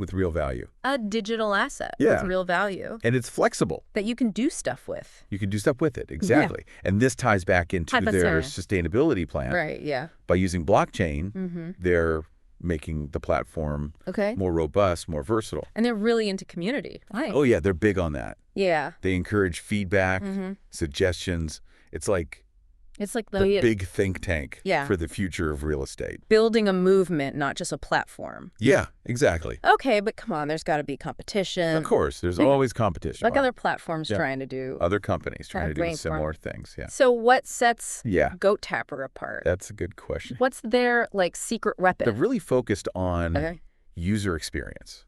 with real value. A digital asset Yeah. with real value. And it's flexible. That you can do stuff with. You can do stuff with it, exactly. Yeah. And this ties back into their sustainability plan. Right, yeah. By using blockchain, they're making the platform more robust, more versatile. And they're really into community. Right. Oh, yeah, they're big on that. Yeah. They encourage feedback, suggestions. It's like the big think tank for the future of real estate. Building a movement, not just a platform. Yeah, exactly. Okay, but come on, there's got to be competition. Of course, there's always competition. Like other platforms trying to do. Other companies trying to do similar things, yeah. So what sets Goat Tapper apart? That's a good question. What's their, secret weapon? They're really focused on user experience.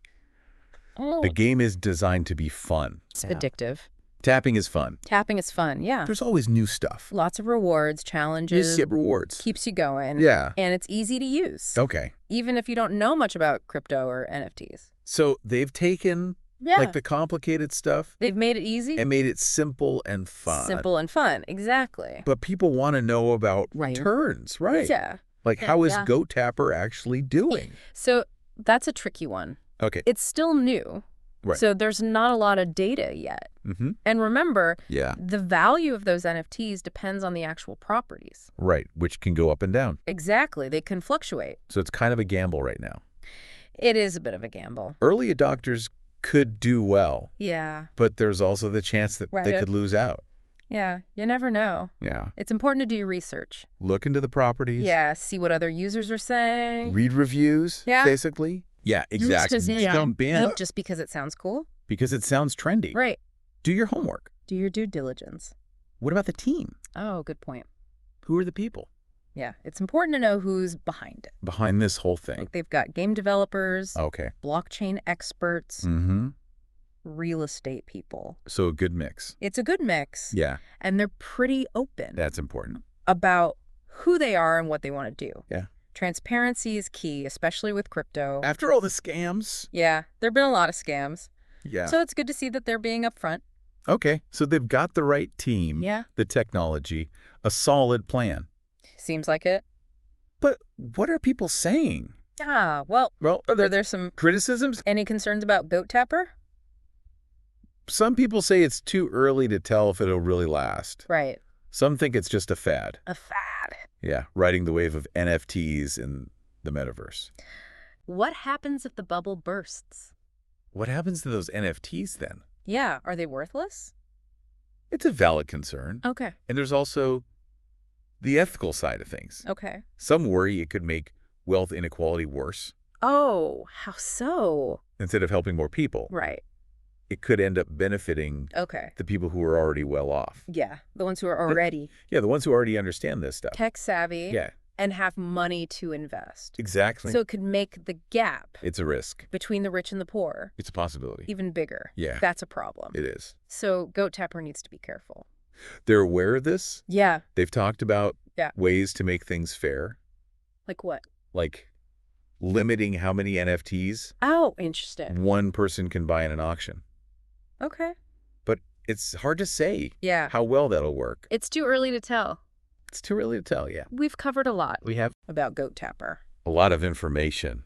Oh. The game is designed to be fun. It's addictive. Tapping is fun. Tapping is fun, yeah. There's always new stuff. Lots of rewards, challenges. You get rewards. Keeps you going. Yeah. And it's easy to use. Okay. Even if you don't know much about crypto or NFTs. So they've taken the complicated stuff. They've made it easy. And made it simple and fun. Simple and fun, exactly. But people want to know about returns, right? Yeah. How is Goat Tapper actually doing? So that's a tricky one. Okay. It's still new. Right. So there's not a lot of data yet. And remember, the value of those NFTs depends on the actual properties. Right, which can go up and down. Exactly. They can fluctuate. So it's kind of a gamble right now. It is a bit of a gamble. Early adopters could do well. Yeah. But there's also the chance that they could lose out. Yeah, you never know. Yeah. It's important to do your research. Look into the properties. Yeah, see what other users are saying. Read reviews, basically. Yeah, exactly. Jump in. Just because it sounds cool? Because it sounds trendy. Right. Do your homework. Do your due diligence. What about the team? Oh, good point. Who are the people? Yeah, it's important to know who's behind it. Behind this whole thing. They've got game developers. Okay. Blockchain experts. Real estate people. So a good mix. It's a good mix. Yeah. And they're pretty open. That's important. About who they are and what they want to do. Yeah. Transparency is key, especially with crypto. After all the scams. Yeah, there have been a lot of scams. Yeah. So it's good to see that they're being upfront. Okay, so they've got the right team, the technology, a solid plan. Seems like it. But what are people saying? Well, are there some criticisms? Any concerns about Goat Tapper? Some people say it's too early to tell if it'll really last. Right. Some think it's just a fad. A fad. Yeah, riding the wave of NFTs in the metaverse. What happens if the bubble bursts? What happens to those NFTs then? Yeah, are they worthless? It's a valid concern. Okay. And there's also the ethical side of things. Okay. Some worry it could make wealth inequality worse. Oh, how so? Instead of helping more people. Right. It could end up benefiting the people who are already well off. Yeah, the ones who are already. Yeah, the ones who already understand this stuff. Tech savvy. Yeah. And have money to invest. Exactly. So it could make the gap. It's a risk. Between the rich and the poor. It's a possibility. Even bigger. Yeah. That's a problem. It is. So Goat Tapper needs to be careful. They're aware of this. Yeah. They've talked about ways to make things fair. Like what? Like limiting how many NFTs interesting. one person can buy in an auction. Okay. But it's hard to say how well that'll work. It's too early to tell. It's too early to tell, yeah. We've covered a lot. We have. About Goat Tapper. A lot of information.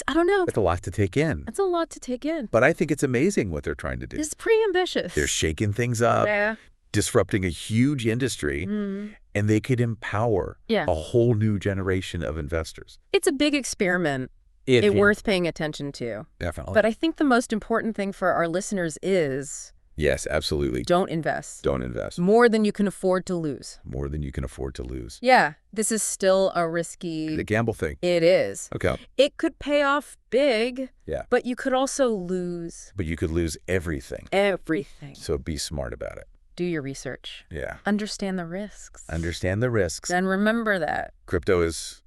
I don't know. It's a lot to take in. It's a lot to take in. But I think it's amazing what they're trying to do. It's pretty ambitious. They're shaking things up, disrupting a huge industry, and they could empower a whole new generation of investors. It's a big experiment. It's worth paying attention to. Definitely. But I think the most important thing for our listeners is... Yes, absolutely. Don't invest. Don't invest. More than you can afford to lose. More than you can afford to lose. Yeah, this is still a risky... The gamble thing. It is. Okay. It could pay off big. Yeah. But you could also lose... But you could lose everything. Everything. So be smart about it. Do your research. Yeah. Understand the risks. Understand the risks. And remember that. Crypto is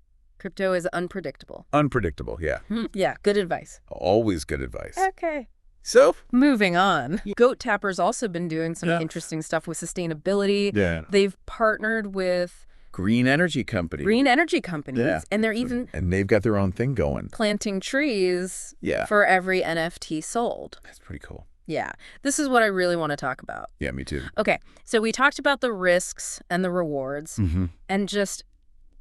unpredictable. Unpredictable, yeah. Yeah, good advice. Always good advice. Okay. So? Moving on. Goat Tapper's also been doing some interesting stuff with sustainability. Yeah. They've partnered with... Green energy companies. Yeah. And they're even... And they've got their own thing going. Planting trees Yeah. for every NFT sold. That's pretty cool. Yeah. This is what I really want to talk about. Yeah, me too. Okay. So we talked about the risks and the rewards and just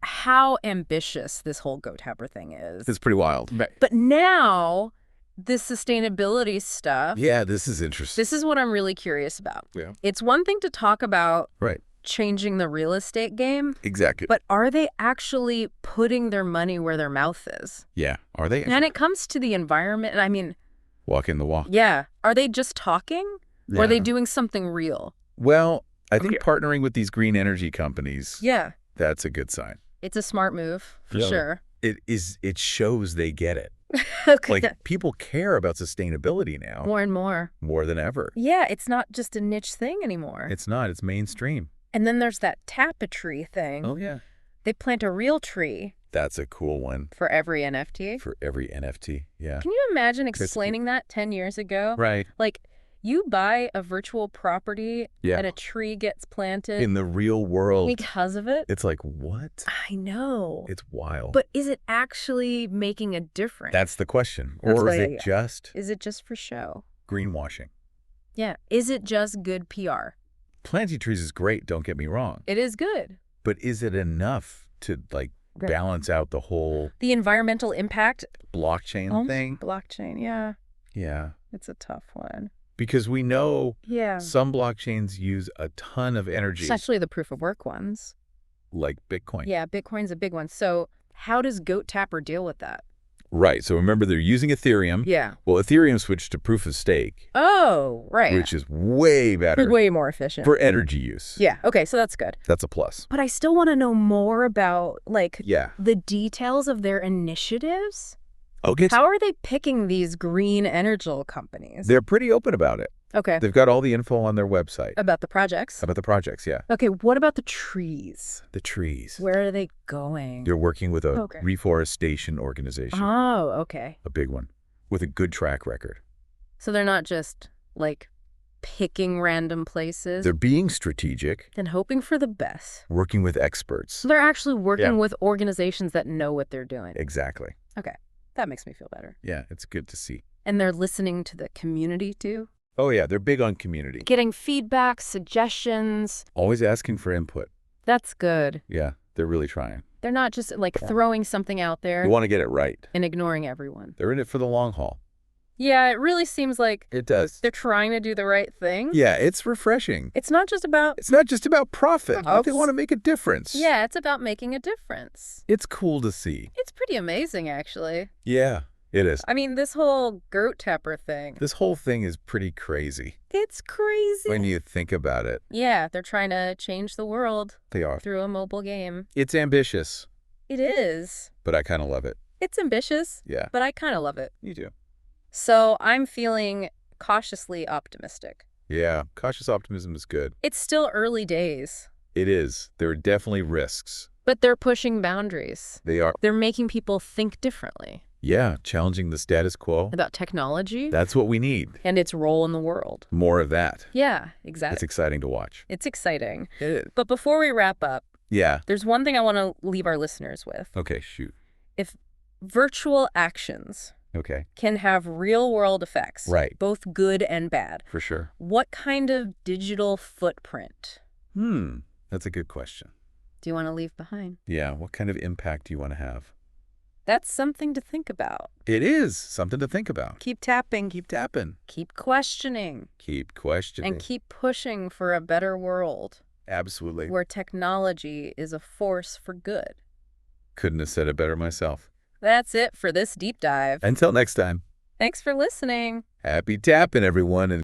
how ambitious this whole Goat Tapper thing is. It's pretty wild. But now this sustainability stuff. Yeah, this is interesting. This is what I'm really curious about. Yeah. It's one thing to talk about right. changing the real estate game. Exactly. But are they actually putting their money where their mouth is? Yeah. Are they? And it comes to the environment, I mean... Walking the walk. Yeah. Are they just talking? Yeah. Or are they doing something real? Well, I think partnering with these green energy companies, that's a good sign. It's a smart move, for sure. It shows they get it. Okay. Like, people care about sustainability now. More and more. More than ever. Yeah, it's not just a niche thing anymore. It's not. It's mainstream. And then there's that tapestry thing. Oh, yeah. They plant a real tree. That's a cool one. For every NFT? For every NFT, yeah. Can you imagine explaining that 10 years ago? Right. Like, you buy a virtual property and a tree gets planted. In the real world. Because of it? It's like, what? I know. It's wild. But is it actually making a difference? That's the question. Or is it just... Is it just for show? Greenwashing. Yeah. Is it just good PR? Planting trees is great, don't get me wrong. It is good. But is it enough to, like, balance out the whole... The environmental impact? Blockchain thing? Blockchain, yeah. Yeah. It's a tough one. Because we know some blockchains use a ton of energy. Especially the proof of work ones. Like Bitcoin. Yeah, Bitcoin's a big one. So how does Goat Tapper deal with that? Right. So remember, they're using Ethereum. Yeah. Well, Ethereum switched to proof of stake. Oh, right. Which is way better. Way more efficient. For energy use. Yeah. Okay, so that's good. That's a plus. But I still want to know more about, like, yeah, the details of their initiatives. Okay. How are they picking these green energy companies? They're pretty open about it. Okay. They've got all the info on their website. About the projects? About the projects, yeah. Okay, what about the trees? The trees. Where are they going? They're working with a reforestation organization. Oh, okay. A big one. With a good track record. So they're not just, like, picking random places? They're being strategic. And hoping for the best. Working with experts. So they're actually working with organizations that know what they're doing. Exactly. Okay. That makes me feel better. Yeah, it's good to see. And they're listening to the community, too? Oh, yeah, they're big on community. Getting feedback, suggestions. Always asking for input. That's good. Yeah, they're really trying. They're not just, like, throwing something out there. They want to get it right. And ignoring everyone. They're in it for the long haul. Yeah, it really seems like... It does. They're trying to do the right thing. Yeah, it's refreshing. It's not just about... It's not just about profit. But they want to make a difference. Yeah, it's about making a difference. It's cool to see. It's pretty amazing, actually. Yeah. It is. I mean, this whole Goat Tapper thing. This whole thing is pretty crazy. It's crazy. When you think about it. Yeah, they're trying to change the world. They are. Through a mobile game. It's ambitious. It is. But I kind of love it. It's ambitious. Yeah. But I kind of love it. You do. So I'm feeling cautiously optimistic. Yeah, cautious optimism is good. It's still early days. It is. There are definitely risks. But they're pushing boundaries. They are. They're making people think differently. Yeah, challenging the status quo. About technology. That's what we need. And its role in the world. More of that. Yeah, exactly. It's exciting to watch. It's exciting. It is. But before we wrap up, yeah, there's one thing I want to leave our listeners with. Okay, shoot. If virtual actions can have real-world effects, right, both good and bad, for sure, what kind of digital footprint? That's a good question. Do you want to leave behind? Yeah, what kind of impact do you want to have? That's something to think about. It is something to think about. Keep tapping. Keep tapping. Keep questioning. Keep questioning. And keep pushing for a better world. Absolutely. Where technology is a force for good. Couldn't have said it better myself. That's it for this deep dive. Until next time. Thanks for listening. Happy tapping, everyone. And